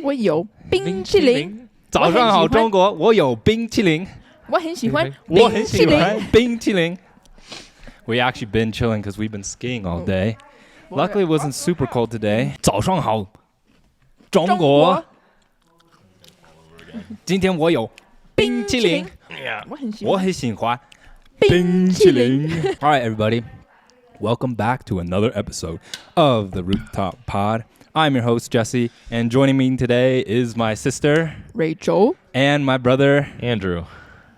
我有冰淇淋。早上好，中国，我有冰淇淋。我很喜欢我很冰淇淋。喜欢冰淇淋。We actually been chilling because we've been skiing all day. Luckily, it wasn't super cold today. 早上好，中国。今天我有冰淇淋。我很喜欢冰淇淋。All right, everybody. Welcome back to another episode of the Rooftoppod. I'm your host, Jesse, and joining me today is my sister, Rachel, and my brother, Andrew.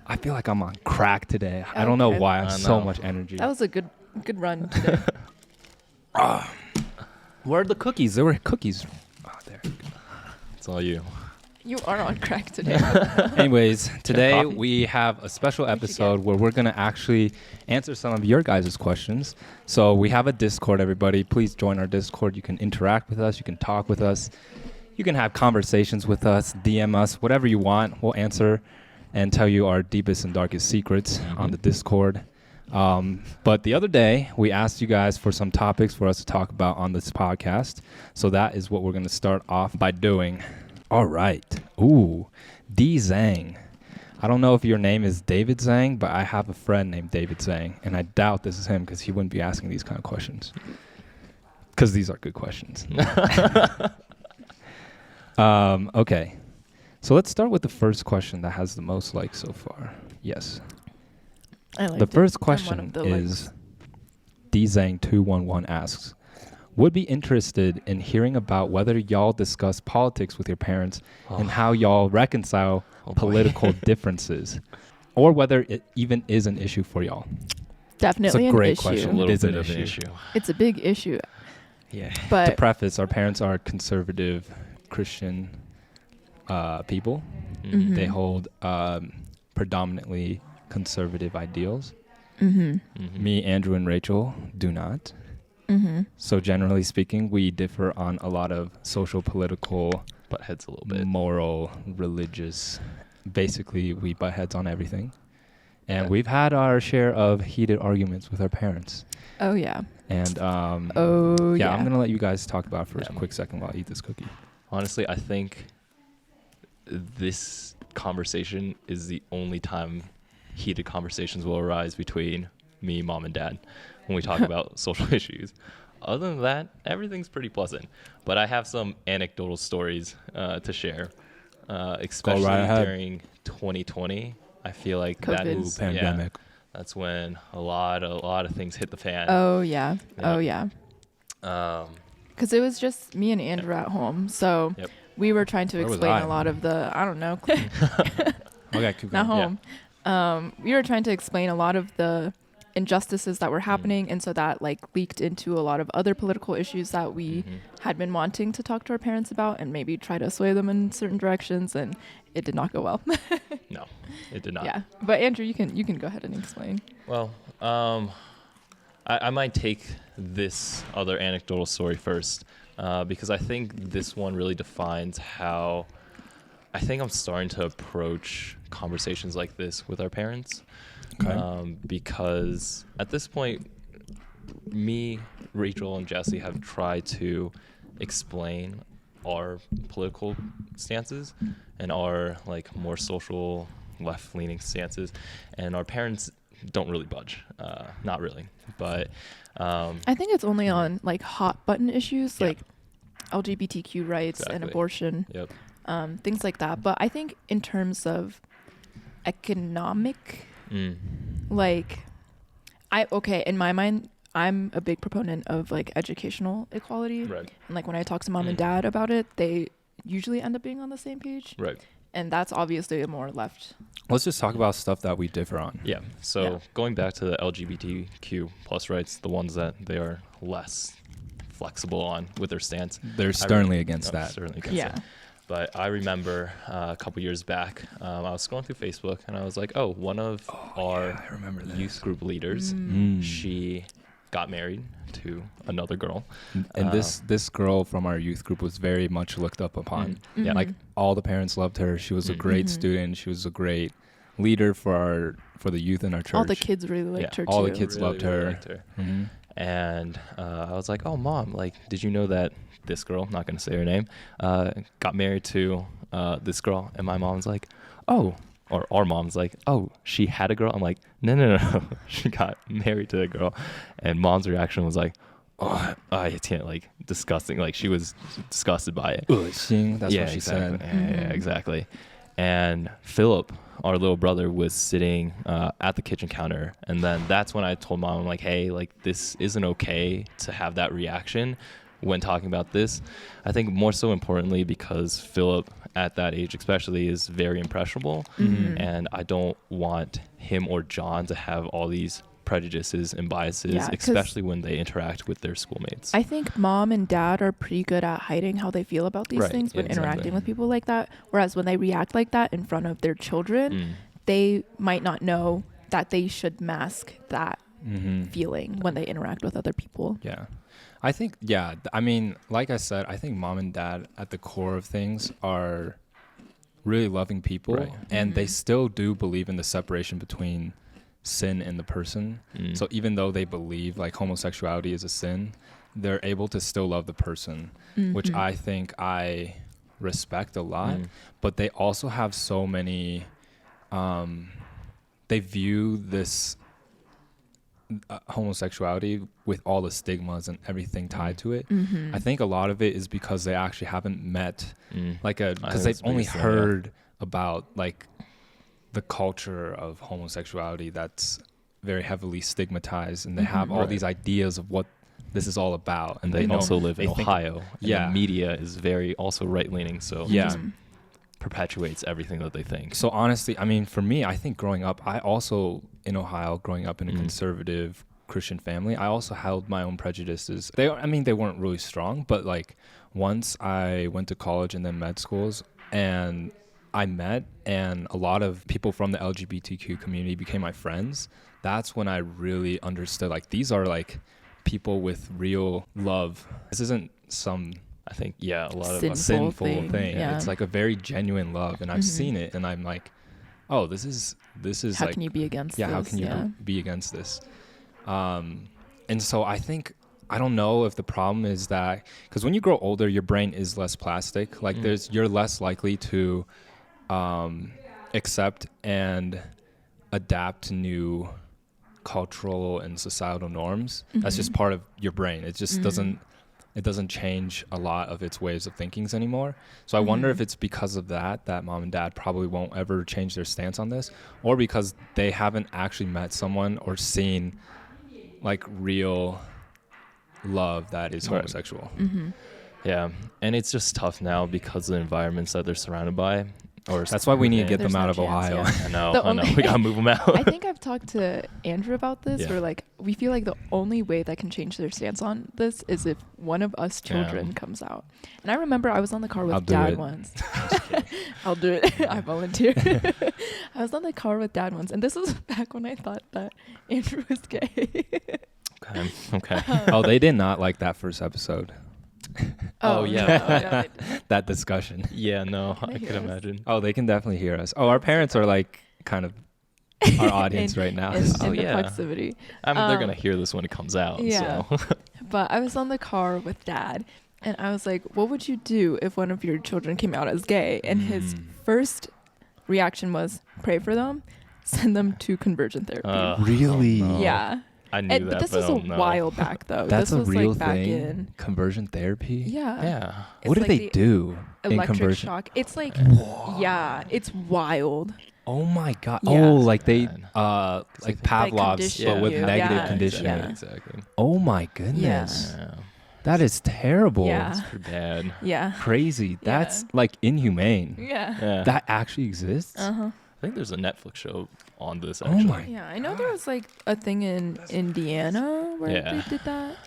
I feel like I'm on crack today. I don't know why. I have so much energy. That was a good run today. Where are the cookies? There were cookies. Oh, there. It's all you. You are on crack today. Anyways, today we have a special episode where we're going to actually answer some of your guys' questions. So we have a Discord, everybody. Please join our Discord. You can interact with us. You can talk with us. You can have conversations with us, DM us, whatever you want. We'll answer and tell you our deepest and darkest secrets on the Discord. But the other day, we asked you guys for some topics for us to talk about on this podcast. So that is what we're going to start off by doing. All right. Ooh, D. Zhang. I don't know if your name is David Zhang, but I have a friend named David Zhang, and I doubt this is him because he wouldn't be asking these kind of questions. Because these are good questions. Okay. So let's start with the first question that has the most likes so far. Yes. The first question is D. Zhang 211 asks, would be interested in hearing about whether y'all discuss politics with your parents and how y'all reconcile political differences, or whether it even is an issue for y'all. Definitely it's a great an issue. question. A little it is bit an of an issue. It's a big issue. Yeah. But to preface, our parents are conservative Christian people. Mm-hmm. They hold predominantly conservative ideals. Mm-hmm. Mm-hmm. Me, Andrew, and Rachel do not. Mm-hmm. So generally speaking, we differ on a lot of social, political, butt heads a little bit, moral, religious. Basically, we butt heads on everything. And we've had our share of heated arguments with our parents. Oh, yeah. And I'm going to let you guys talk about it for a quick second while I eat this cookie. Honestly, I think this conversation is the only time heated conversations will arise between me, mom, and dad when we talk about social issues. Other than that, everything's pretty pleasant. But I have some anecdotal stories to share, especially during 2020. I feel like COVID. Pandemic. That's when a lot of things hit the fan. Oh, yeah. Oh, yeah. Because it was just me and Andrew at home. So we were trying to explain a lot of the, I don't know. Okay, keep going. Not home. Yeah. We were trying to explain a lot of the injustices that were happening, and so that leaked into a lot of other political issues that we had been wanting to talk to our parents about and maybe try to sway them in certain directions, and it did not go well. No, it did not. Yeah, but Andrew, you can go ahead and explain. Well, I might take this other anecdotal story first because I think this one really defines how I think I'm starting to approach conversations like this with our parents. Okay. Because at this point, me, Rachel, and Jesse have tried to explain our political stances and our more social left-leaning stances, and our parents don't really budge. Not really, but I think it's only on hot button issues like LGBTQ rights and abortion, things like that. But I think in terms of economic, in my mind, I'm a big proponent of educational equality. Right. And when I talk to mom and dad about it, they usually end up being on the same page. Right. And that's obviously a more left. Let's just talk about stuff that we differ on. Yeah. So going back to the LGBTQ plus rights, the ones that they are less flexible on with their stance. They're sternly against that. Sternly against that. But I remember a couple years back, I was scrolling through Facebook and I was like, one of our youth group leaders, she got married to another girl. And this girl from our youth group was very much looked up upon. Yeah. All the parents loved her. She was a great student. She was a great leader for the youth in our church. All the kids really liked her too. All the kids really, loved her. Liked her. And I was like, oh, Mom, like, did you know that this girl, I'm not going to say her name, got married to this girl? And my mom's like, oh, or our mom's like, oh, she had a girl? I'm like, no. She got married to a girl. And Mom's reaction was like, oh, I can't, like, disgusting. Like, she was disgusted by it. That's what she said. Yeah, exactly. And Philip, our little brother, was sitting at the kitchen counter. And then that's when I told Mom, I'm like, hey, like, this isn't okay to have that reaction when talking about this. I think more so importantly because Philip, at that age especially, is very impressionable. And I don't want him or John to have all these prejudices and biases, especially when they interact with their schoolmates. I think Mom and Dad are pretty good at hiding how they feel about these things when interacting with people like that. Whereas when they react like that in front of their children, they might not know that they should mask that feeling when they interact with other people. Yeah. I think, I mean, like I said, I think Mom and Dad at the core of things are really loving people, and they still do believe in the separation between sin and the person. So even though they believe like homosexuality is a sin, they're able to still love the person, which I think I respect a lot. But they also have so many they view this homosexuality with all the stigmas and everything tied to it. I think a lot of it is because they actually haven't met because they've only heard about like the culture of homosexuality that's very heavily stigmatized, and they have all these ideas of what this is all about. And they also live in Ohio. And the media is very also right-leaning, so it just perpetuates everything that they think. So honestly, I mean, for me, I think growing up, I also in Ohio, growing up in a conservative Christian family, I also held my own prejudices. They weren't really strong, but like once I went to college and then med schools, and I met, and a lot of people from the LGBTQ community became my friends. That's when I really understood, like, these are like people with real love. This isn't some, I think, a lot of sinful thing. Yeah. It's like a very genuine love, and I've seen it, and I'm like, oh, this is how like, can you be against this? How can you be against this? And so I think, I don't know if the problem is that, because when you grow older, your brain is less plastic. Like you're less likely to accept and adapt to new cultural and societal norms. That's just part of your brain. It just doesn't change a lot of its ways of thinkings anymore. So I wonder if it's because of that Mom and Dad probably won't ever change their stance on this, or because they haven't actually met someone or seen like real love that is homosexual. Yeah, and it's just tough now because of the environments that they're surrounded by. That's why we need to get them out of Ohio. I know. We gotta move them out. I think I've talked to Andrew about this, where like we feel like the only way that can change their stance on this is if one of us children comes out. And I remember I was on the car with Dad once. I'll do it. I volunteer. I was on the car with Dad once, and this was back when I thought that Andrew was gay. Okay. Oh, they did not like that first episode. Oh yeah. No, that discussion. Yeah, no, I can imagine. Oh, they can definitely hear us. Oh, our parents are like kind of our audience right now. In the proximity. I mean, they're gonna hear this when it comes out. Yeah. So. But I was on the car with Dad, and I was like, "What would you do if one of your children came out as gay?" And his first reaction was, "Pray for them, send them to conversion therapy." Really? Oh, no. Yeah. I knew that, but this was a while back, though. That's this was a real like back thing. In conversion therapy. Yeah. What do like they do in electric conversion? shock. It's like, it's wild. Oh my god. Yeah. Oh, like they like Pavlov's, but with negative conditioning. Yeah, exactly. Oh my goodness. Yeah. That is terrible. Yeah. It's pretty bad. Yeah. Crazy. That's like inhumane. Yeah. That actually exists. I think there's a Netflix show on this. Oh actually. my. Yeah, I know there was like a thing in Indiana where they did that.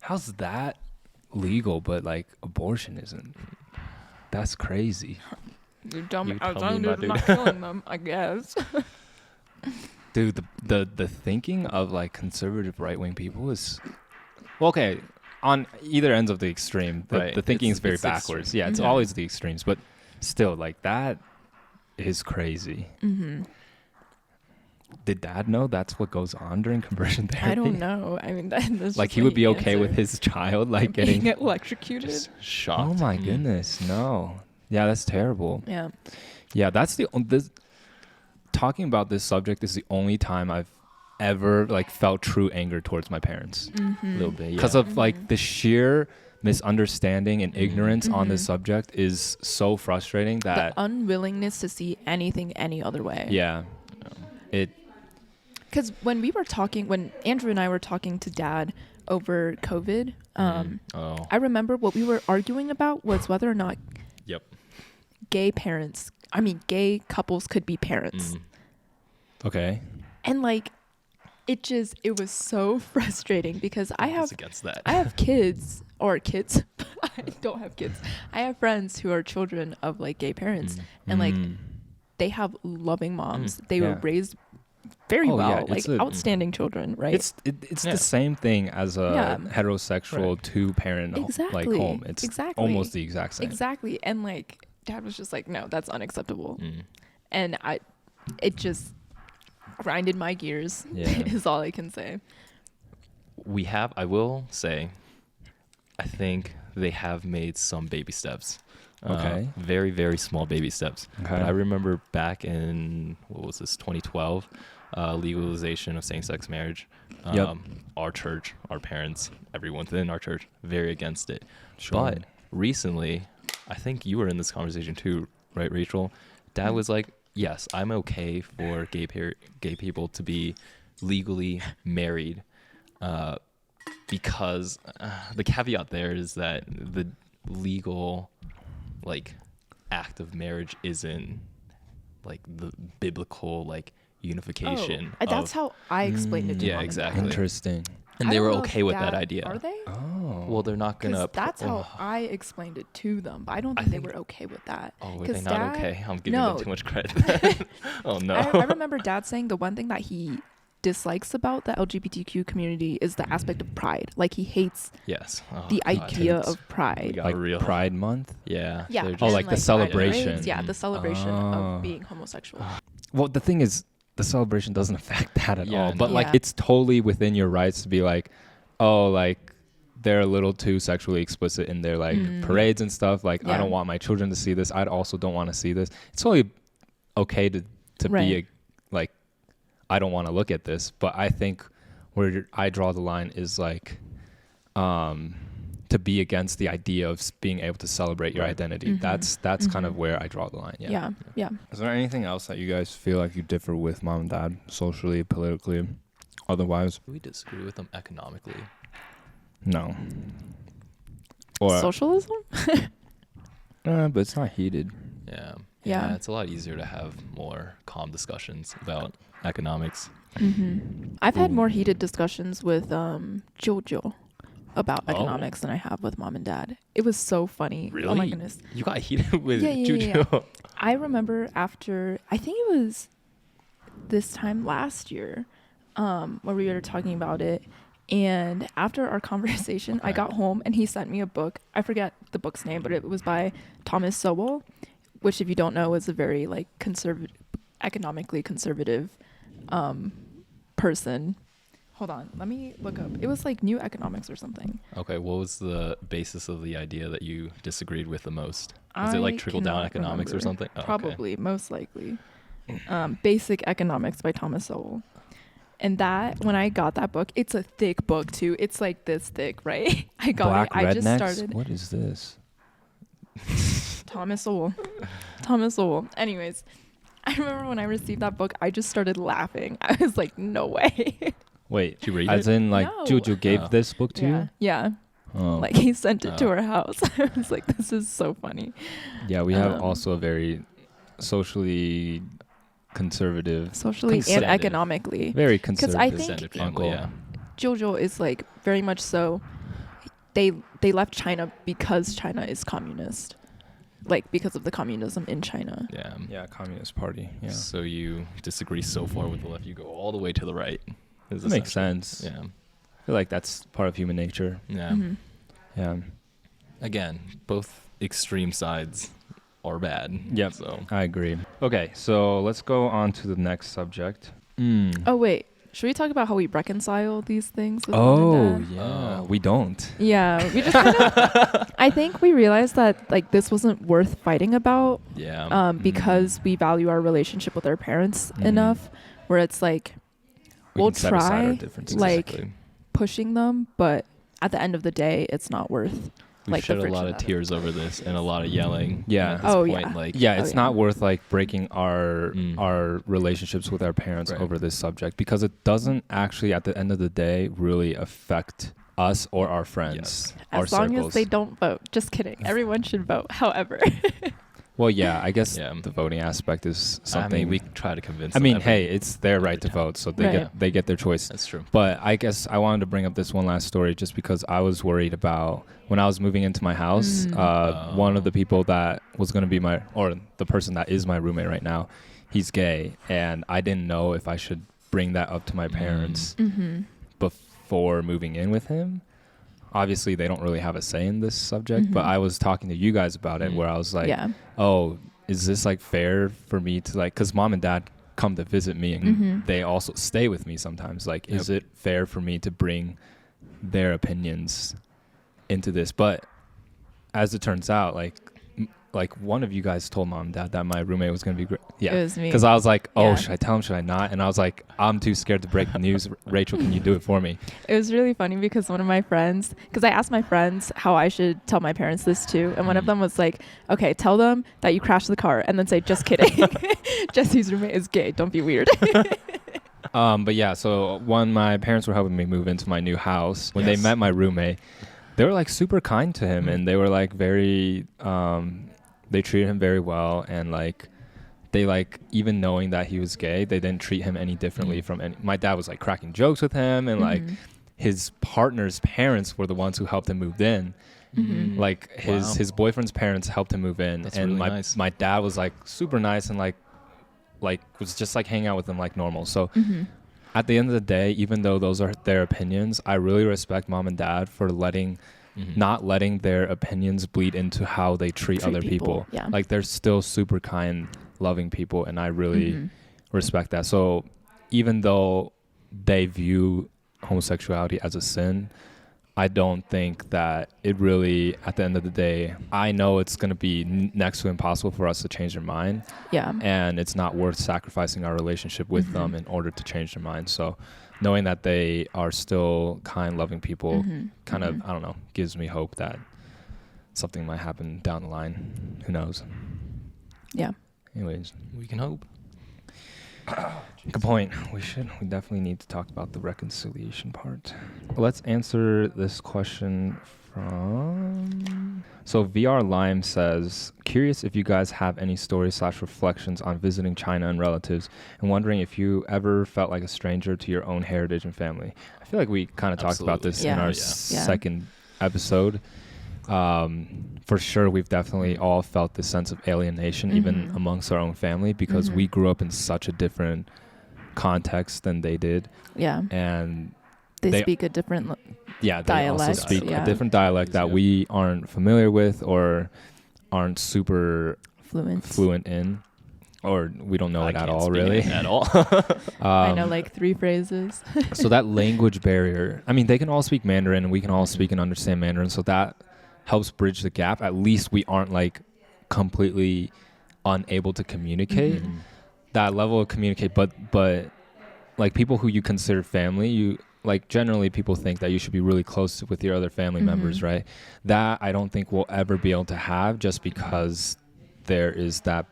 How's that legal, but like abortion isn't? That's crazy. You tell me, You I was tell me, my not killing them, I guess. Dude, the thinking of like conservative right wing people is, well, okay, on either ends of the extreme. The thinking is very backwards. Extreme. Yeah, it's always the extremes, but still, like that is crazy. did Dad know that's what goes on during conversion therapy? I don't know. I mean, that's Like just he what would be okay with answered. his child like Being getting electrocuted. Just shocked. Oh my goodness, no. Yeah, that's terrible. Yeah. Yeah, that's this talking about this subject is the only time I've ever like felt true anger towards my parents. A little bit, yeah. Because of like the sheer misunderstanding and ignorance on this subject is so frustrating that The unwillingness to see anything any other way. yeah. It Because when Andrew and I were talking to Dad over COVID, Oh. I remember what we were arguing about was whether or not Yep. gay couples could be parents. okay. And like, it was so frustrating because I Who's have against that. I have kids. I don't have kids. I have friends who are children of like gay parents, and like they have loving moms. They were Yeah. raised very Oh, yeah, well, like it's a- outstanding children, right? It's the same thing as a Yeah. heterosexual two-parent like Exactly. home. It's Exactly. almost the exact same. Exactly. And like Dad was just like, no, that's unacceptable. And it just grinded my gears. Yeah. Is all I can say. I will say, I think they have made some baby steps. Okay. Very, very small baby steps. Okay. But I remember back in, 2012, legalization of same-sex marriage. Yep. Our church, our parents, everyone within our church, very against it. Sure. But recently, I think you were in this conversation too, right, Rachel? Dad was like, yes, I'm okay for gay people to be legally married, because the caveat there is that the legal like act of marriage isn't like the biblical like unification. That's how I explained it to Yeah, Mom and exactly. Dad. Interesting. And I they don't were know if okay with that Dad- idea. Are they? Oh. Well, they're not gonna. Because that's how I explained it to them, but I don't I think they think- were okay with that. Oh, were 'Cause they not Dad- okay? I'm giving No. them too much credit. Oh no. I remember Dad saying the one thing that he dislikes about the LGBTQ community is the aspect of pride. Like he hates Yes. Oh, the God. idea Hates- of pride. got like real. Pride Month? Yeah. Yeah. they're and, Oh, just- like the Pride celebration. parades. Yeah, the celebration Oh. of being homosexual. Well, the thing is, the celebration doesn't affect that at Yeah, all. But no. like, Yeah. it's totally within your rights to be like, oh, like they're a little too sexually explicit in their like parades and stuff. Like, I Yeah. don't want my children to see this. I also don't want to see this. It's totally okay to Right. be like, I don't want to look at this. But I think where I draw the line is like, to be against the idea of being able to celebrate your Right. identity. That's kind of where I draw the line. Yeah. Yeah. Is there anything else that you guys feel like you differ with Mom and Dad, socially, politically, otherwise? We disagree with them economically. No. Or, Socialism? but it's not heated. Yeah. Yeah. It's a lot easier to have more calm discussions about economics. I've had more heated discussions with Jojo about economics than I have with Mom and Dad. It was so funny. Really? Oh my goodness. You got heated with Yeah. Juju. I remember after, I think it was this time last year, where we were talking about it. And after our conversation, I Okay. got home and he sent me a book. I forget the book's name, but it was by Thomas Sowell, which, if you don't know, is a very like economically conservative person. Hold on, let me look up. It was like New Economics or something. Okay, what was the basis of the idea that you disagreed with the most? Was it I like trickle-down cannot economics or remember. something? Oh, okay. Probably, most likely. Basic Economics by Thomas Sowell. And that, when I got that book, it's a thick book too. It's like this thick, right? I got Black it. I just rednecks? started. What is this? Thomas Sowell. Thomas Sowell. Anyways, I remember when I received that book, I just started laughing. I was like, no way. Wait, Did you read as it? in like No. Juju gave Oh. this book to Yeah. you? Yeah. Oh. Like he sent it to Oh. her house. I was like, this is so funny. Yeah, we have Um, also a very socially conservative, Socially and Conservative. economically. very 'Cause conservative I think- Extended uncle. family, yeah. Jojo is like very much so. They left China because China is communist. Like because of the communism in China. Yeah. Yeah, Communist Party. Yeah, So you disagree so far with the left, you go all the way to the right. that makes essentially- sense. Yeah. I feel like that's part of human nature. Yeah. Mhm. Yeah. Again, both extreme sides are bad. Yep. So I agree. Okay, so let's go on to the next subject. Oh wait, should we talk about how we reconcile these things with mom and dad? Yeah, we don't. Yeah, we just kind of. I think we realized that like this wasn't worth fighting about. Yeah. Because we value our relationship with our parents enough, where it's like we'll can set aside our try differences. like Exactly. pushing them, but at the end of the day, it's not worth. We've like shed the a lot friction of tears over this and a lot of yelling. Yeah. At this Oh, point, yeah. like Yeah, it's yeah. not worth like breaking our relationships with our parents Right. over this subject, because it doesn't actually at the end of the day really affect us or our friends. Our As long circles. as they don't vote. Just kidding. Everyone should vote. However. Well, yeah, I guess Yeah. the voting aspect is something. I mean, we try to convince. I them mean, every- hey, it's their right to time. vote, so they Right. get their choice. That's true. But I guess I wanted to bring up this one last story just because I was worried about when I was moving into my house. One of the people that was going to be the person that is my roommate right now, he's gay, and I didn't know if I should bring that up to my parents before moving in with him. Obviously, they don't really have a say in this subject, but I was talking to you guys about it, where I was like, Yeah. oh, is this like fair for me to like, because mom and dad come to visit me and they also stay with me sometimes. Like, is it fair for me to bring their opinions into this? But as it turns out, like one of you guys told mom and dad that my roommate was going to be great. Yeah. It was me. Because I was like, oh, Yeah. should I tell him? Should I not? And I was like, I'm too scared to break the news. Rachel, can you do it for me? It was really funny because one of my friends, because I asked my friends how I should tell my parents this too, and one of them was like, okay, tell them that you crashed the car and then say, just kidding. Jesse's roommate is gay. Don't be weird. But yeah, so when my parents were helping me move into my new house, when they Yes. met my roommate, they were like super kind to him, and they were like very, they treated him very well, and like, they like, even knowing that he was gay, they didn't treat him any differently from any. My dad was like cracking jokes with him, and like, his partner's parents were the ones who helped him move in. Like his boyfriend's parents helped him move in. That's and really my nice. my dad was like super nice and like was just like hanging out with them like normal. So at the end of the day, even though those are their opinions, I really respect mom and dad for not letting their opinions bleed into how they treat other people. Yeah. Like, they're still super kind, loving people, and I really respect that. So even though they view homosexuality as a sin, I don't think that it really, at the end of the day, I know it's going to be next to impossible for us to change their mind. Yeah. And it's not worth sacrificing our relationship with them in order to change their mind. So knowing that they are still kind, loving people kind of, I don't know, gives me hope that something might happen down the line. Who knows? Yeah. Anyways, We can hope. good point. We definitely need to talk about the reconciliation part. Let's answer this question from... So VR Lime says, curious if you guys have any stories/reflections on visiting China and relatives, and wondering if you ever felt like a stranger to your own heritage and family. I feel like we kind of talked about this in Yeah. our Yeah. second episode. For sure, we've definitely all felt this sense of alienation, even amongst our own family, because we grew up in such a different context than they did. Yeah. And They speak a different they also dialect, speak yeah. a different dialect that we aren't familiar with or aren't super fluent in, or we don't know it at all, really. At all. I know like 3 phrases. So that language barrier, I mean, they can all speak Mandarin and we can all speak and understand Mandarin, so that helps bridge the gap. At least we aren't like completely unable to communicate. That level of communicate, but like people who you consider family, you like generally people think that you should be really close with your other family members, right? That I don't think we'll ever be able to have, just because there is that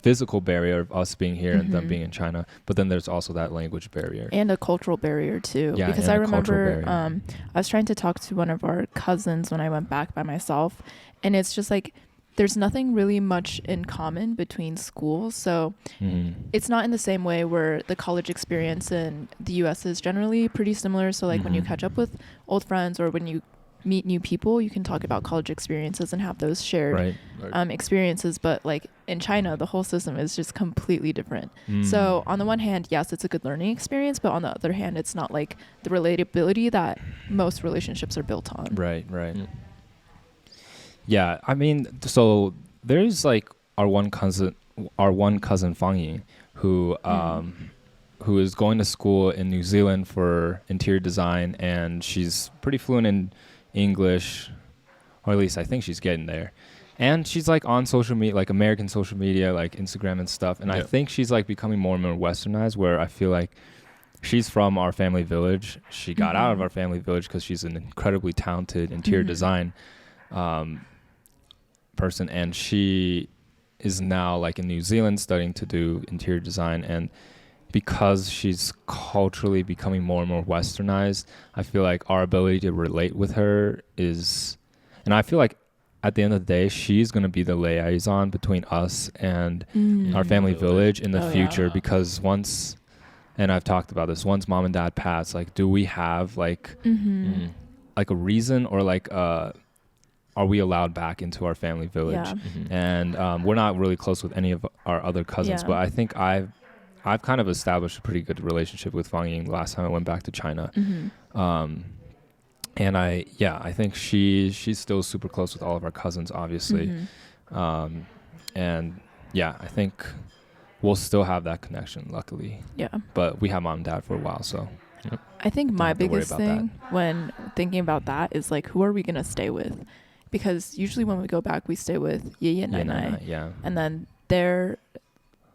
physical barrier of us being here and them being in China, but then there's also that language barrier And a cultural barrier too. Yeah, because and I a cultural remember barrier. I was trying to talk to one of our cousins when I went back by myself, and it's just like there's nothing really much in common between schools. So it's not in the same way where the college experience in the US is generally pretty similar. So like when you catch up with old friends or when you meet new people, you can talk about college experiences and have those shared experiences. But like in China, the whole system is just completely different. So on the one hand, yes, it's a good learning experience, but on the other hand, it's not like the relatability that most relationships are built on. Right. Yeah, I mean, so there's like our one cousin Fang Ying, who who is going to school in New Zealand for interior design, and she's pretty fluent in English, or at least I think she's getting there. And she's like on social media, like American social media, like Instagram and stuff. And I think she's like becoming more and more westernized, where I feel like she's from our family village. She got out of our family village because she's an incredibly talented interior design person. And she is now like in New Zealand studying to do interior design. And because she's culturally becoming more and more westernized, I feel like our ability to relate with her is, and I feel like at the end of the day, she's going to be the liaison between us and our family village in the future. Because once, and I've talked about this, once mom and dad pass, like, do we have like like a reason, or like are we allowed back into our family village? And we're not really close with any of our other cousins, but I think I've kind of established a pretty good relationship with Fang Ying last time I went back to China. And I think she's still super close with all of our cousins, obviously. And yeah, I think we'll still have that connection, luckily. Yeah. But we have mom and dad for a while, so. I think my biggest thing when thinking about that is like, who are we going to stay with? Because usually when we go back, we stay with Ye and Nai. Yeah. And then their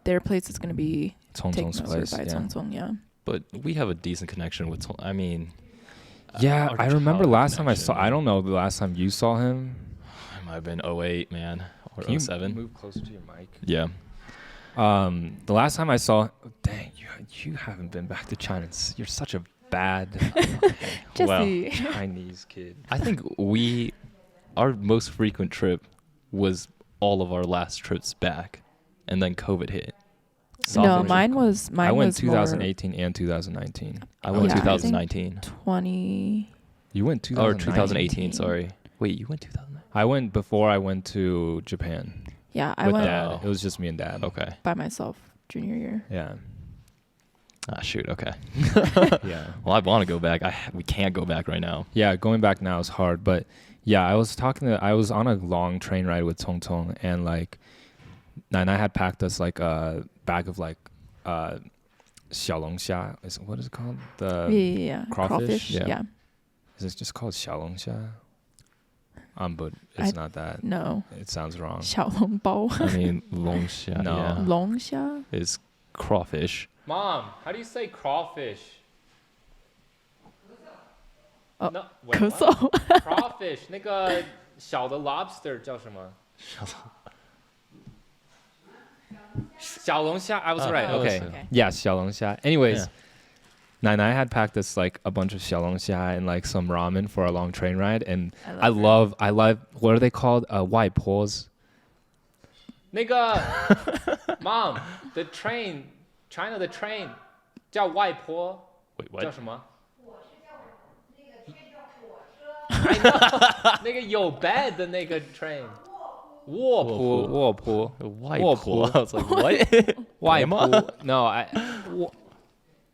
place is going to be Cong's place. By Cong, But we have a decent connection with Cong. I mean... Yeah, I remember last time I don't know the last time you saw him. It might have been 08, man, or Can 07. You move closer to your mic? Yeah. The last time I saw, dang, you haven't been back to China. You're such a bad Chinese kid. I think our most frequent trip was all of our last trips back, and then COVID hit. No, mine was I went 2018 and 2019. I went 2019. 20. You went 2019. Or 2018, sorry. Wait, you went 2019? I went before I went to Japan. Yeah, I went with dad. It was just me and dad. Okay. By myself, junior year. Yeah. Ah, shoot. Okay. Yeah. Well, I want to go back. We can't go back right now. Yeah, going back now is hard. But yeah, I was on a long train ride with Cong, and like, and I had packed us like a bag of like 小龙虾. What is it called? The crawfish. Yeah. Is it just called 小龙虾? But it's not that. No. It sounds wrong. 小笼包. I mean, 龙虾. No. Yeah. 龙虾 is crawfish. Mom, how do you say crawfish? Oh, no, 咳嗽. Crawfish. 那个小的 lobster 叫什么？小龙虾. I was right. Okay. Yeah, 小龙虾. Anyways, Nai had packed us like a bunch of 小龙虾and like some ramen for our long train ride, and I love what are they called? 外婆. 那个 Mom, the train, China the train 叫外婆. Wait, what? 叫什么？I know. 那个有 bed 的那个 train. 卧铺. I was like, what? 外铺. No,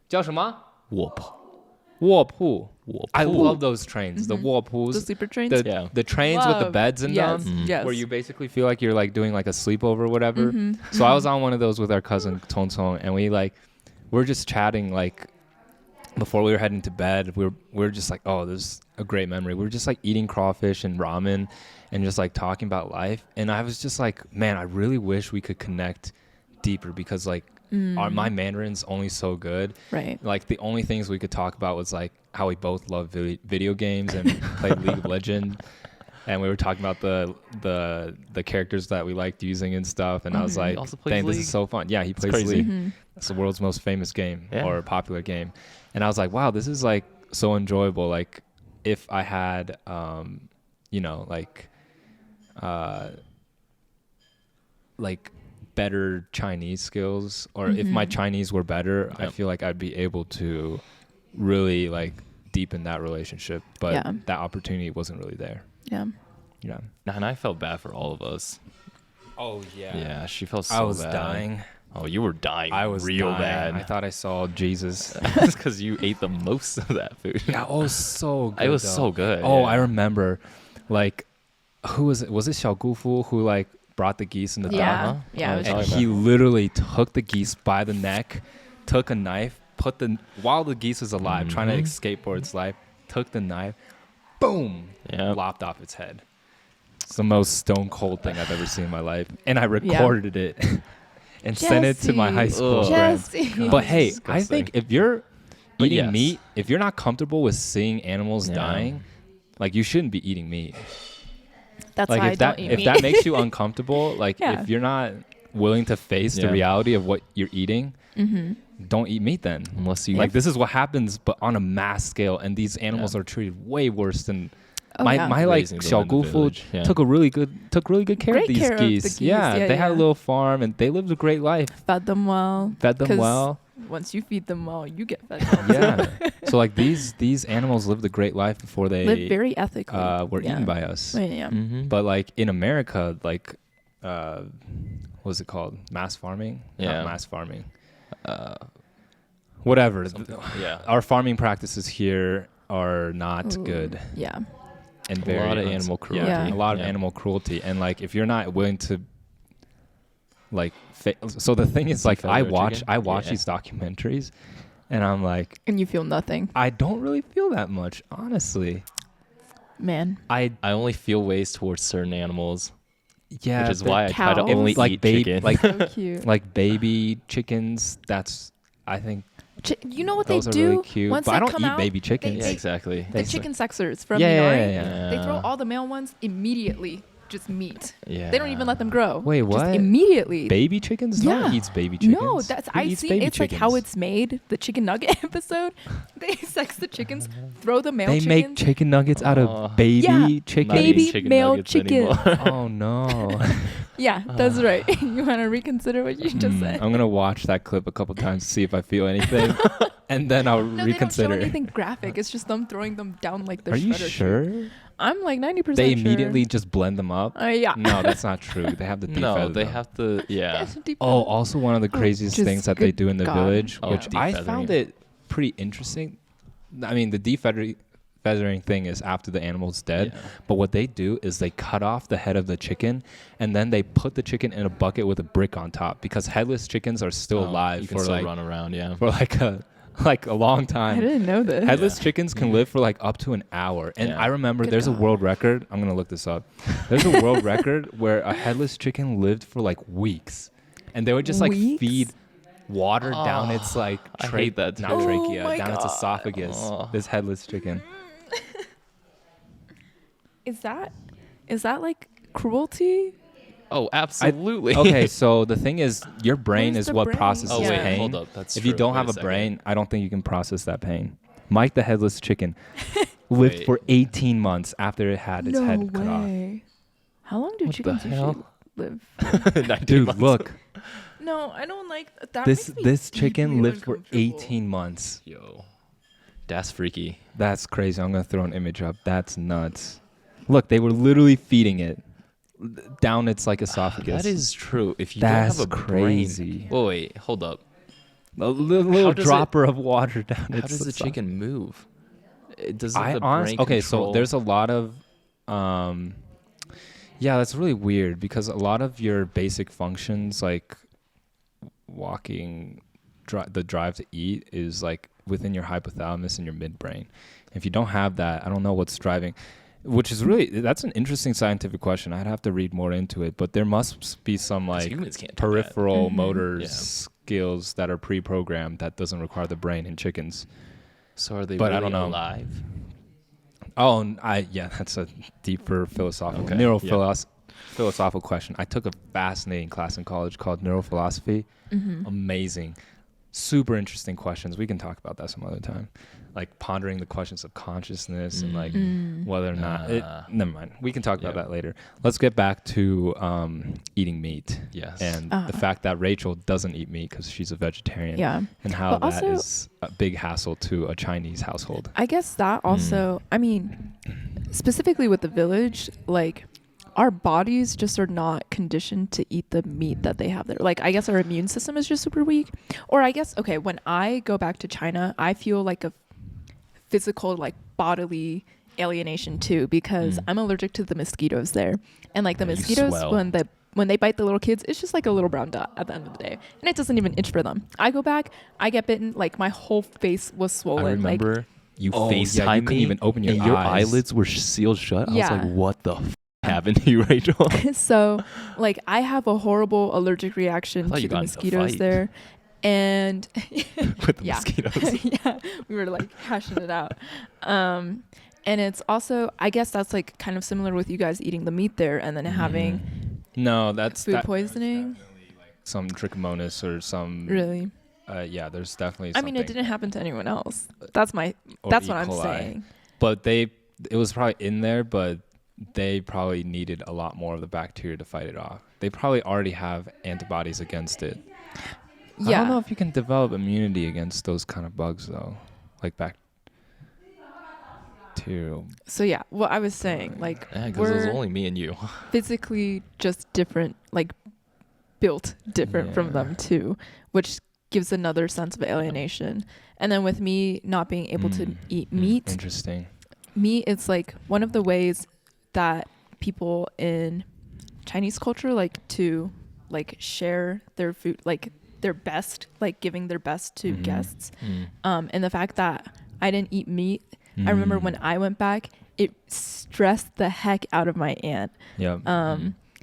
叫什么？卧铺. I love those trains. The 卧铺. The sleeper trains. The trains with the beds in them. Yes. Where you basically feel like you're like doing like a sleepover or whatever. So I was on one of those with our cousin Cong, and we're just chatting like before we were heading to bed. We're just like, oh, this is a great memory. We were just like eating crawfish and ramen and just like talking about life. And I was just like, man, I really wish we could connect deeper, because like my Mandarin's only so good. Right. Like the only things we could talk about was like how we both love video games and played League of Legends. And we were talking about the characters that we liked using and stuff. And I was like, dang, this is so fun. Yeah, he plays League. It's the world's most famous game or popular game. And I was like, wow, this is like so enjoyable. Like if I had, like better Chinese skills, or if my Chinese were better, I feel like I'd be able to really like deepen that relationship. But that opportunity wasn't really there. Yeah. And I felt bad for all of us. Oh yeah. Yeah, she felt so bad. I was dying. Oh, you were dying. I was real dying. bad. I thought I saw Jesus. It's because you ate the most of that food. Yeah, it was so good. It was so good. Oh, I remember. Like, who was it? Was it Xiao Gufu who like brought the geese in the Yeah. Yeah. and he literally took the geese by the neck, took a knife, while the geese was alive, trying to escape for its life, took the knife, boom, lopped off its head. It's the most stone cold thing I've ever seen in my life. And I recorded it and sent it to my high school friends. But hey, I think if you're eating meat, if you're not comfortable with seeing animals dying, like you shouldn't be eating meat. That's like why if I that don't eat if meat. that makes you uncomfortable, like if you're not willing to face the reality of what you're eating, don't eat meat then. Unless you like this is what happens, but on a mass scale, and these animals are treated way worse than my like xiaogufu took really good care of these geese. They had a little farm and they lived a great life. Fed them well. Once you feed them well, you get fed well. So like these animals lived a great life before they live very ethically. Were eaten by us. But like in America, like what's it called? Mass farming? Not mass farming. Whatever. Our farming practices here are not good. And a lot of animal cruelty. A lot of animal cruelty. And like if you're not willing to like so the thing is like I watch these documentaries and I'm like, and you feel nothing. I don't really feel that much, honestly. Man. I only feel ways towards certain animals. Yeah, which is why I try to only eat chicken. Like so cute. Like baby chickens, that's I think you know what those they are do? really cute. Once but they I don't come eat out, baby chickens. Exactly. The chicken sexers from Minari, they throw all the male ones immediately. Just meat. They don't even let them grow. Wait, what? Just immediately. Baby chickens? No one eats baby chickens. No, that's I see. It's like how it's made. The chicken nugget episode. They sex the chickens, throw the male chickens. They make chicken nuggets out of baby chickens. Baby male chicken. Oh no. Yeah, that's right. You want to reconsider what you just said? I'm gonna watch that clip a couple times to see if I feel anything, and then I'll reconsider. They don't show anything graphic. It's just them throwing them down like the shredder. Are you sure? I'm like 90% sure. They immediately just blend them up? Yeah. No, that's not true. They have to deep feather them. Have to, Oh, also one of the craziest things that they do in the village, which I defeathering. found it pretty interesting. I mean, the defeathering thing is after the animal's dead, but what they do is they cut off the head of the chicken, and then they put the chicken in a bucket with a brick on top, because headless chickens are still alive for like run around, for like a long time. I didn't know this. Headless chickens can live for like up to an hour. And I remember there's a world record. I'm going to look this up. There's a world record where a headless chicken lived for like weeks. And they would just like feed water down its like trachea, down its esophagus. This headless chicken. Is that like cruelty? Oh, absolutely. Okay, so the thing is, your brain Where's is what brain? processes pain. Hold up. That's if true. you don't have a brain, I don't think you can process that pain. Mike the headless chicken lived for 18 months after it had its head cut off. How long do chickens usually live? 19 Dude, months. look. No, I don't like that. This chicken lived for 18 months. Yo, that's freaky. That's crazy. I'm going to throw an image up. That's nuts. Look, they were literally feeding it down its like esophagus. That is true. If you That's don't have a crazy. brain. Oh, wait, hold up. A little dropper of water down its How does the chicken move? Does the brain okay, control? so there's a lot of that's really weird, because a lot of your basic functions like walking, the drive to eat is like within your hypothalamus and your midbrain. If you don't have that, I don't know what's driving. Which is that's an interesting scientific question. I'd have to read more into it, but there must be some like peripheral motor skills that are pre-programmed that doesn't require the brain in chickens. So are they but really I don't know. alive? Oh, that's a deeper philosophical, philosophical question. I took a fascinating class in college called neurophilosophy. Amazing. Super interesting questions. We can talk about that some other time. Like pondering the questions of consciousness and like whether or not never mind. We can talk about that later. Let's get back to eating meat. Yes. And the fact that Rachel doesn't eat meat because she's a vegetarian. Yeah. And how that is a big hassle to a Chinese household. I guess that also, I mean, specifically with the village, like our bodies just are not conditioned to eat the meat that they have there. Like, I guess our immune system is just super weak. Or I guess, okay, when I go back to China, I feel like a physical, like bodily alienation too, because I'm allergic to the mosquitoes there. And like the mosquitoes, when the when they bite the little kids, it's just like a little brown dot at the end of the day, and it doesn't even itch for them. I go back, I get bitten, like my whole face was swollen. I remember like, you you FaceTime couldn't me even open your and eyes. your eyelids were sealed shut. I was Yeah. like, what the happened to you, Rachel? So like I have a horrible allergic reaction thought to you the got into a mosquitoes fight. there, and With the yeah. mosquitoes. yeah, we were like hashing it out. And it's also, I guess that's like kind of similar with you guys eating the meat there and then having No, that's food that, poisoning. some trichomonas or some. Really? Yeah, there's definitely. I mean, it something. didn't happen to anyone else. That's Or what E. I'm coli. saying. But it was probably in there, but they probably needed a lot more of the bacteria to fight it off. They probably already have antibodies against it. I Yeah. don't know if you can develop immunity against those kind of bugs though, like bacteria. So yeah, what I was saying, like Yeah, because it was we're only me and you. physically just different, like built different from Yeah. them too, which gives another sense of alienation. And then with me not being able to eat meat, Interesting. meat is like one of the ways that people in Chinese culture like to like share their food, like their best, like giving their best to guests. And the fact that I didn't eat meat, I remember when I went back, it stressed the heck out of my aunt. Yeah.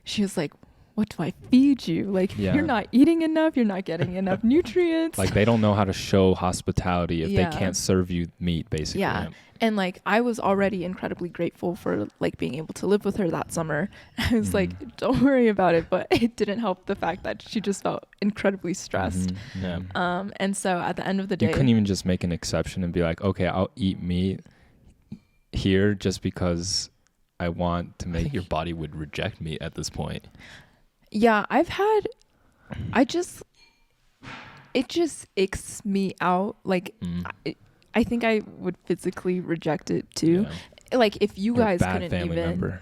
She was like, what do I feed you? Like, Yeah. you're not eating enough. You're not getting enough nutrients. Like they don't know how to show hospitality if Yeah. they can't serve you meat, basically. Yeah. And like, I was already incredibly grateful for like being able to live with her that summer. I was like, don't worry about it. But it didn't help the fact that she just felt incredibly stressed. Yeah. And so at the end of the day, You couldn't even just make an exception and be like, okay, I'll eat meat here just because I want to I make think your body would reject meat at this point. yeah, it just icks me out. Like, I think I would physically reject it too. Yeah. Like if you You're a guys bad couldn't family even. member.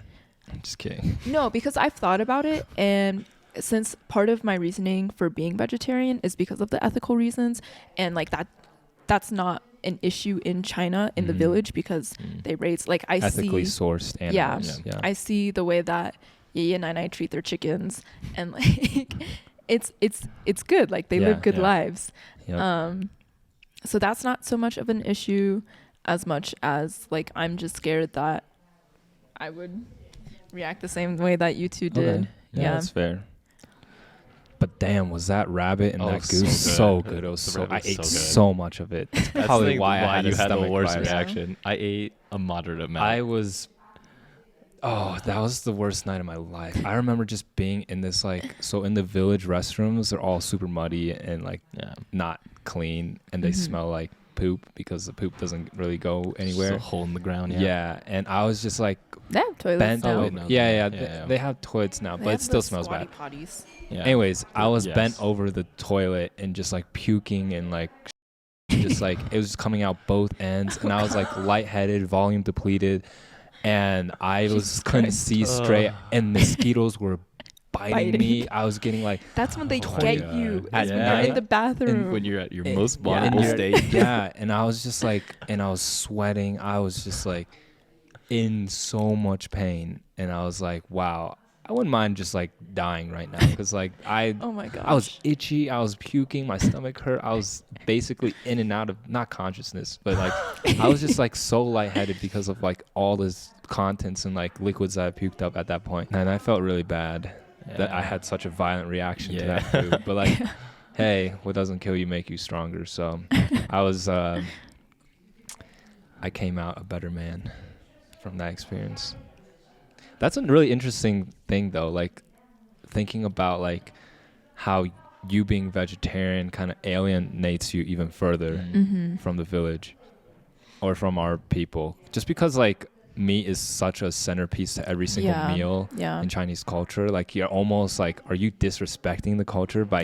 I'm just kidding. No, because I've thought about it, and since part of my reasoning for being vegetarian is because of the ethical reasons, and like that's not an issue in China in the village because they raise like I Ethically see sourced animals. Yeah. I see the way that Yeye and Nai treat their chickens, and like it's good. Like they live good lives. Yep. So that's not so much of an issue as much as like I'm just scared that I would react the same way that you two did. Okay. Yeah, that's fair. But damn, was that rabbit and that goose so good? It was The so. rabbit I was ate so good. so much of it. That's That's probably like why I had you a had the stomach worst virus. reaction. I ate a moderate amount. I was. Oh, that was the worst night of my life. I remember just being in this so in the village restrooms, they're all super muddy and like not clean, and they smell like poop because the poop doesn't really go anywhere. Just a hole in the ground. Yeah, and I was just like They have toilets bent. now. wait, no, Yeah, yeah. They have toilets now, They but have it still the smells bad. squatty potties. Yeah. Anyways, I was Yes. bent over the toilet and just like puking and like just like it was coming out both ends, and I was like lightheaded, volume depleted, and I couldn't see straight, and mosquitoes were biting me. I was getting like That's when they Oh my get God. you. At Is when you're night, in the bathroom. When you're at your And- most yeah, vulnerable and state. yeah, and I was just like, and I was sweating. I was just like in so much pain, and I was like, wow, I wouldn't mind just like dying right now because like Oh my gosh. I was itchy. I was puking. My stomach hurt. I was basically in and out of not consciousness, but like I was just like so lightheaded because of like all this contents and like liquids that I puked up at that point, and I felt really bad that I had such a violent reaction to that food. But like, hey, what doesn't kill you make you stronger. So I was, I came out a better man from that experience. That's a really interesting thing though, like thinking about like how you being vegetarian kind of alienates you even further from the village or from our people, just because like meat is such a centerpiece to every single meal in Chinese culture. Like you're almost like, are you disrespecting the culture by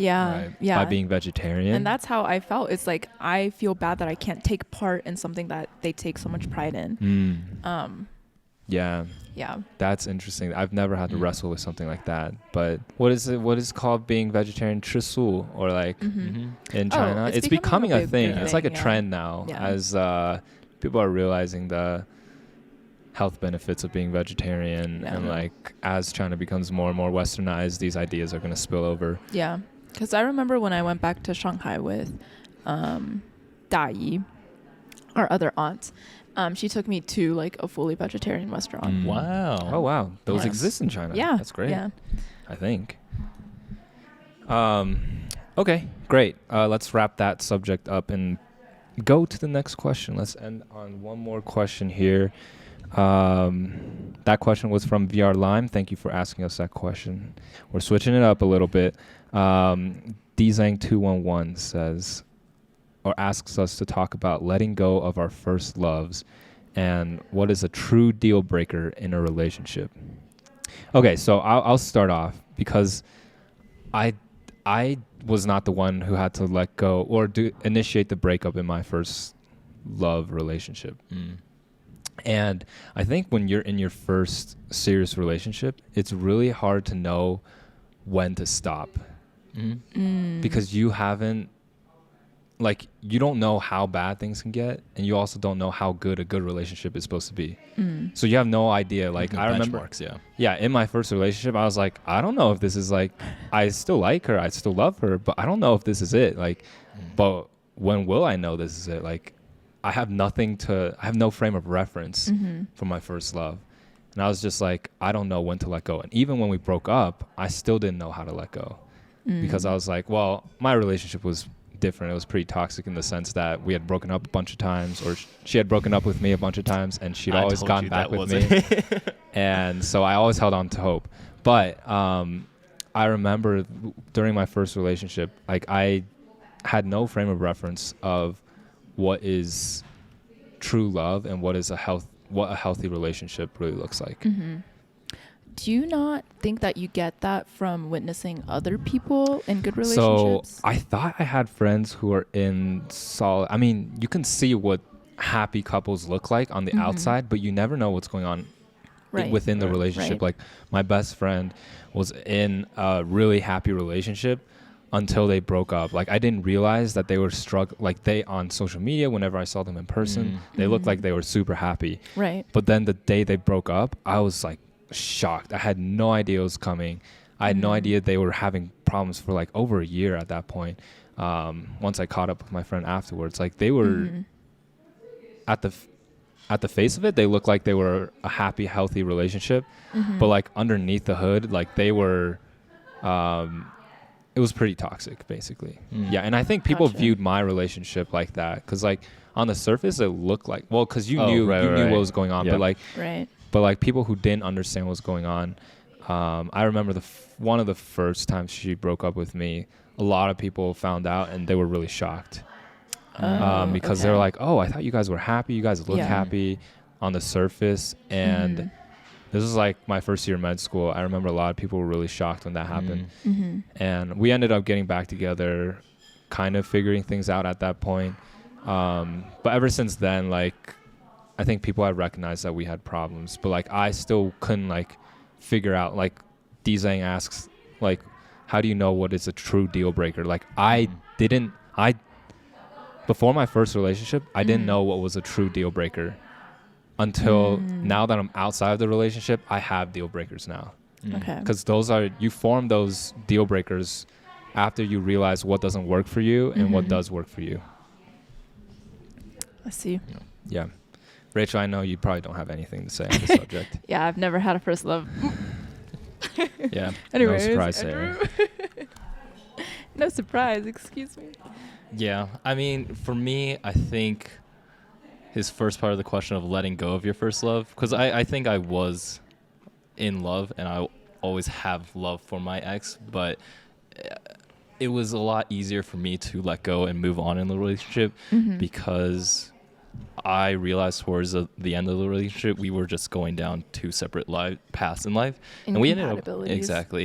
by being vegetarian? And that's how I felt. It's like I feel bad that I can't take part in something that they take so much pride in. Yeah. That's interesting. I've never had to wrestle with something like that. But what is called being vegetarian? 吃素, or like in China, it's becoming a thing. It's like a trend now as people are realizing health benefits of being vegetarian, and like as China becomes more and more westernized, these ideas are going to spill over. Yeah, because I remember when I went back to Shanghai with Da Yi, our other aunt, she took me to like a fully vegetarian restaurant. Wow. Oh wow, those Yes. exist in China. Yeah, that's great. Yeah. I think. Okay, great. Let's wrap that subject up and go to the next question. Let's end on one more question here. That question was from VR Lime. Thank you for asking us that question. We're switching it up a little bit. Dzang211 says, or asks us to talk about letting go of our first loves and what is a true deal breaker in a relationship. Okay, so I'll start off because I was not the one who had to let go or initiate the breakup in my first love relationship. And I think when you're in your first serious relationship, it's really hard to know when to stop because you haven't, like, you don't know how bad things can get, and you also don't know how good a good relationship is supposed to be. So you have no idea. Like, I remember, in my first relationship, I was like, I don't know if this is like, I still like her, I still love her, but I don't know if this is it. Like, but when will I know this is it? Like, I have no frame of reference for my first love. And I was just like, I don't know when to let go. And even when we broke up, I still didn't know how to let go because I was like, well, my relationship was different. It was pretty toxic in the sense that we had broken up a bunch of times, or she had broken up with me a bunch of times, and she'd always gotten back with me. And so I always held on to hope. But I remember during my first relationship, like, I had no frame of reference of what is true love and what a healthy relationship really looks like. Do you not think that you get that from witnessing other people in good relationships? So I thought I had friends who are in solid. I mean, you can see what happy couples look like on the outside, but you never know what's going on within the relationship. Like, my best friend was in a really happy relationship until they broke up. Like, I didn't realize that they were struggling. Like, they, on social media, whenever I saw them in person, they looked like they were super happy. Right. But then the day they broke up, I was like shocked. I had no idea it was coming. I had no idea they were having problems for like over a year at that point. Once I caught up with my friend afterwards, like, they were at the face of it, they looked like they were a happy, healthy relationship. But like underneath the hood, like, they were, it was pretty toxic, basically. Yeah, and I think people viewed my relationship like that because, like, on the surface, it looked like, well, because you knew what was going on, but like people who didn't understand what was going on. I remember one of the first times she broke up with me, a lot of people found out and they were really shocked because they were like, "Oh, I thought you guys were happy. You guys look happy on the surface." And this was like my first year of med school. I remember a lot of people were really shocked when that happened. And we ended up getting back together, kind of figuring things out at that point. But ever since then, like, I think people had recognized that we had problems, but like, I still couldn't like figure out, like, Dzang asks, like, how do you know what is a true deal breaker? Like, before my first relationship, I didn't know what was a true deal breaker until now that I'm outside of the relationship. I have deal breakers now. Okay. Because you form those deal breakers after you realize what doesn't work for you and what does work for you. I see. Yeah. Rachel, I know you probably don't have anything to say on the subject. Yeah, I've never had a first love. Yeah. Anyways, no surprise there. No surprise, excuse me. Yeah, I mean, for me, I think his first part of the question of letting go of your first love, because I think I was in love and I always have love for my ex, but it was a lot easier for me to let go and move on in the relationship because I realized towards the end of the relationship, we were just going down two separate paths in life. And we ended up,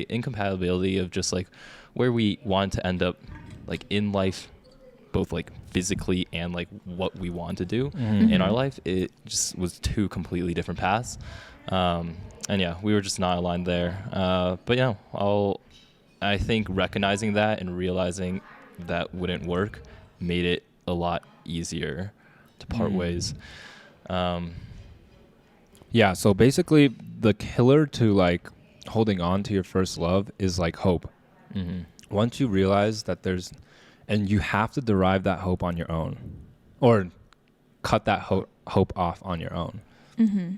incompatibility of just like where we wanted to end up, like, in life, both like physically and like what we want to do in our life. It just was two completely different paths. And yeah, we were just not aligned there. But yeah, I think recognizing that and realizing that wouldn't work made it a lot easier to part ways. Yeah, so basically the killer to like holding on to your first love is like hope. Mm-hmm. Once you realize that and you have to derive that hope on your own or cut that hope off on your own. Mm-hmm.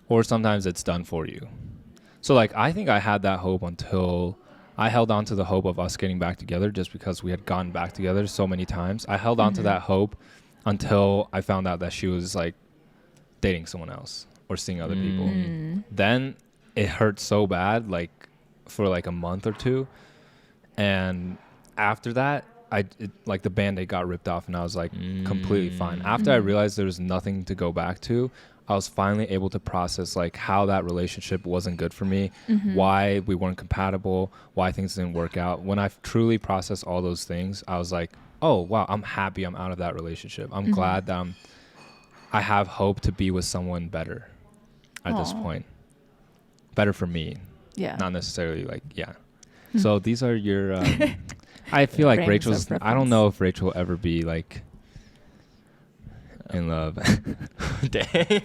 Or sometimes it's done for you. So like I think I had that hope until I held on to the hope of us getting back together just because we had gone back together so many times. I held on to that hope until I found out that she was like dating someone else or seeing other people. Then it hurt so bad, like for like a month or two. And after that, like the Band-Aid got ripped off and I was like completely fine. After I realized there was nothing to go back to, I was finally able to process like how that relationship wasn't good for me, why we weren't compatible, why things didn't work out. When I truly processed all those things, I was like, oh, wow, I'm happy I'm out of that relationship. I'm glad that I have hope to be with someone better at this point. Better for me. Yeah. Not necessarily like, yeah. So these are your, I feel like Rachel's, I don't know if Rachel will ever be like in love. Dang.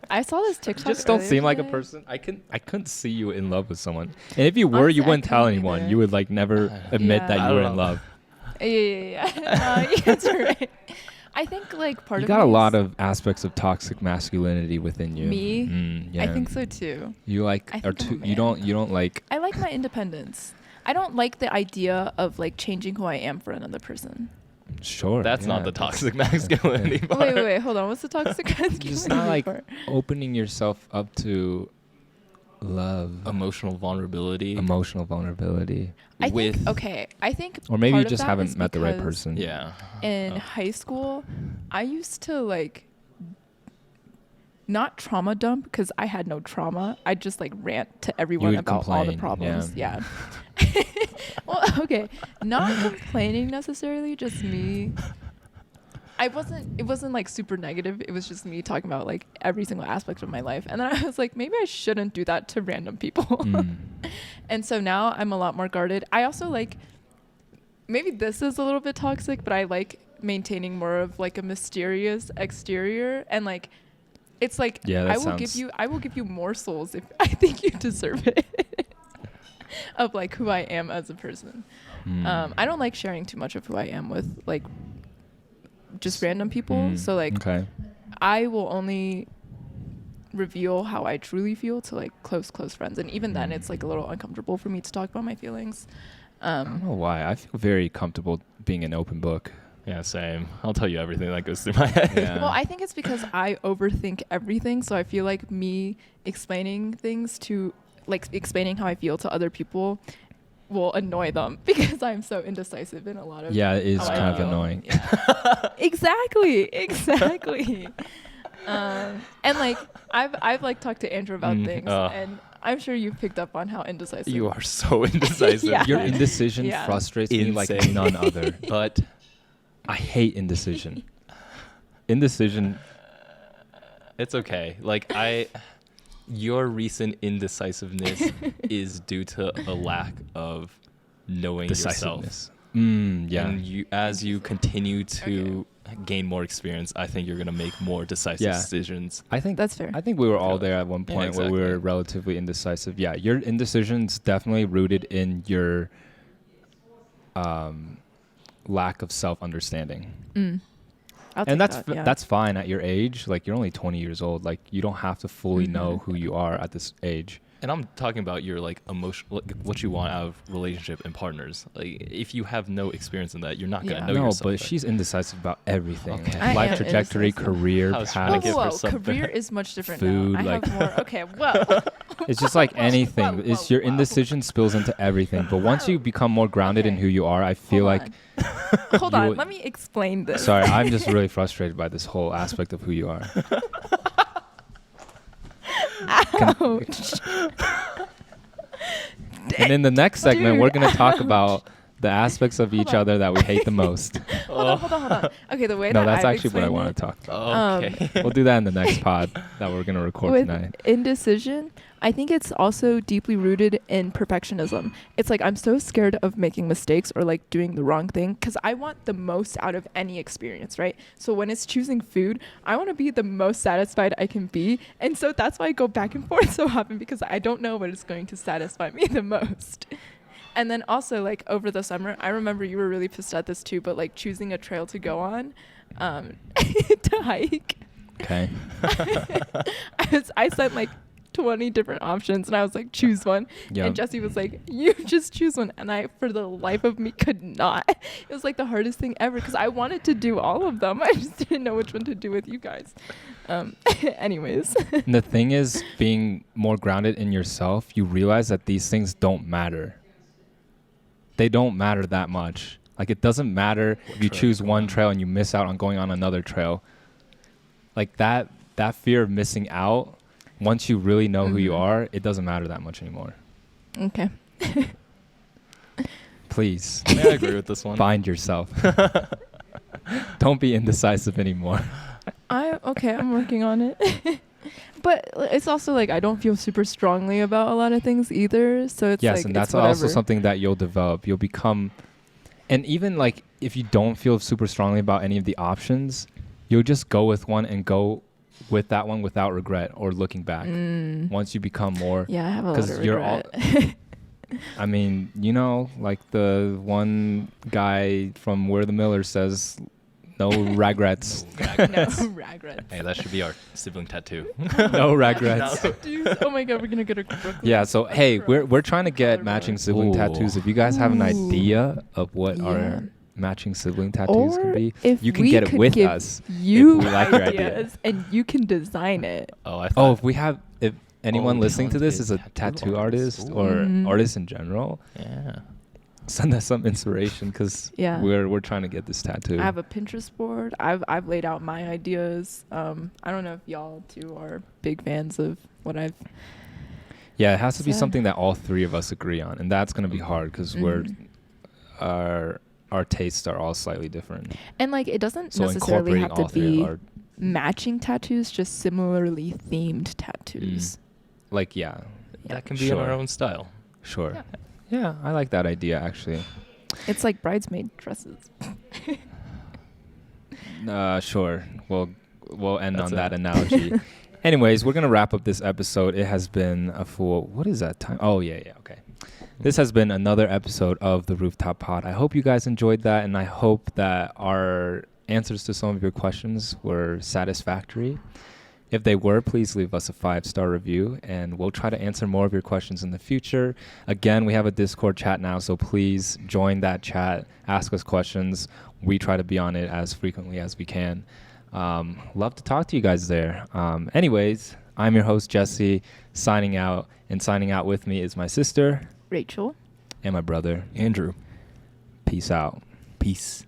I saw this TikTok. You just don't seem like a today. person. I couldn't see you in love with someone. And if you were, Honestly, you I wouldn't tell couldn't anyone. either. You would like never admit Yeah. that I you were don't in know. love. Yeah. No, that's right. I think like part You of got a me lot is of aspects of toxic masculinity within you. me. Yeah. I think so too. You like I are think I'm too. a You man. don't like. I like my independence. I don't like the idea of like changing who I am for another person. Sure. That's yeah, not the that's- toxic masculinity part. Wait, hold on. What's the toxic masculinity Just not like part? opening yourself up to love, Emotional vulnerability. emotional vulnerability, I with think okay. I think or maybe part you of just that haven't is met the right because person. yeah. In Oh. high school, I used to like not trauma dump because I had no trauma. I just like rant to everyone would about all the complain, problems. Yeah. Well, okay, not complaining necessarily, just me. It wasn't like super negative. It was just me talking about like every single aspect of my life. And then I was like, maybe I shouldn't do that to random people. And so now I'm a lot more guarded. I also like, maybe this is a little bit toxic, but I like maintaining more of like a mysterious exterior. And like, it's like, Yeah, that I will give you morsels if I think you deserve it. Of like who I am as a person. I don't like sharing too much of who I am with like just random people. So like okay. I will only reveal how I truly feel to like close friends, and even then it's like a little uncomfortable for me to talk about my feelings. I don't know why. I feel very comfortable being an open book. Yeah, same. I'll tell you everything that goes through my head. Yeah. Well, I think it's because I overthink everything, so I feel like me explaining things to like explaining how I feel to other people will annoy them because I'm so indecisive in a lot of Yeah, it is how I kind of feel. annoying. Yeah. Exactly. And like I've like talked to Andrew about things, and I'm sure you've picked up on how indecisive You are so indecisive. Yeah. Your indecision Yeah. frustrates me like Insane. none other. But I hate indecision. Indecision. it's okay. Like your recent indecisiveness is due to a lack of knowing yourself. Decisiveness. Yeah. And as you continue to gain more experience, I think you're gonna make more decisive Yeah. decisions. I think That's fair. I think we were all there at one Yeah, point where we exactly. were relatively indecisive. Yeah, your indecision's definitely rooted in your lack of self-understanding. I'll And take that's that, yeah. that's fine at your age. Like you're only 20 years old. Like you don't have to fully know who you are at this age. And I'm talking about your like emotional, like, what you want out of relationship and partners. Like if you have no experience in that, you're not gonna Yeah. know No, yourself. but she's indecisive about everything. Okay. I Life am trajectory, indecisive. career, I was path. trying to get whoa, for something. career is much different Food, now. I like- have more. Okay, well, It's just like anything. Whoa, It's your whoa. indecision spills into everything. But once you become more grounded in Okay. who you are, I feel Hold like on. Hold you on. would- Let me explain this. sorry, I'm just really frustrated by this whole aspect of who you are. Ouch. And in the next segment, we're Dude, going to talk about The aspects of each other that we hate the most. Hold on. Okay, the way No, that that's I've actually what I explained want it, to talk about. Okay. We'll do that in the next pod that we're going to record with tonight. indecision, I think it's also deeply rooted in perfectionism. It's like I'm so scared of making mistakes or like doing the wrong thing because I want the most out of any experience, right? So when it's choosing food, I want to be the most satisfied I can be. And so that's why I go back and forth so often because I don't know what is going to satisfy me the most. And then also like over the summer, I remember you were really pissed at this too, but like choosing a trail to go on to hike. Okay. I said like 20 different options and I was like, choose one. Yep. And Jesse was like, you just choose one. And I, for the life of me, could not. It was like the hardest thing ever because I wanted to do all of them. I just didn't know which one to do with you guys. Anyways. And the thing is, being more grounded in yourself, you realize that these things don't matter. They don't matter that much. Like, it doesn't matter if you choose one trail and you miss out on going on another trail. Like, that fear of missing out, once you really know who you are, it doesn't matter that much anymore. Okay. Please. I agree with this one. Find yourself. Don't be indecisive anymore. I'm working on it. But it's also like I don't feel super strongly about a lot of things either. So it's yes, like, and that's whatever. also something that you'll develop. You'll become, and even like if you don't feel super strongly about any of the options, you'll just go with one and go with that one without regret or looking back. Once you become more, Yeah, I have a lot of regret. I mean, you know, like the one guy from Where the Miller says, no regrets. No regrets. Hey, that should be our sibling tattoo. No regrets. Oh my god, we're gonna get a Brooklyn. Yeah, so hey, we're trying to get matching sibling Ooh. tattoos. If you guys have an idea of what our matching sibling tattoos can be, you can get it with us. You if we like your idea. ideas and you can design it. If anyone listening to this is a talented tattoo artist or artist in general, Yeah. send us some inspiration because Yeah. we're trying to get this tattoo. I have a Pinterest board. I've laid out my ideas. I don't know if y'all too are big fans of what I've. Yeah, it has to be said. something that all three of us agree on, and that's gonna be hard because our tastes are all slightly different. And like it doesn't So necessarily have incorporating to all three be of our, matching tattoos, just similarly themed tattoos. like yeah, That can be in our own style. sure. Yeah, I like that idea actually. It's like bridesmaid dresses. Sure. We'll end That's on that it. analogy. Anyways, we're gonna wrap up this episode. It has been a full. What is that time? Oh yeah. Okay. This has been another episode of the Rooftop Pod. I hope you guys enjoyed that, and I hope that our answers to some of your questions were satisfactory. If they were, please leave us a 5-star review, and we'll try to answer more of your questions in the future. Again, we have a Discord chat now, so please join that chat, ask us questions. We try to be on it as frequently as we can. Love to talk to you guys there. Anyways, I'm your host, Jesse, signing out, and signing out with me is my sister, Rachel. and my brother, Andrew. Peace out. Peace.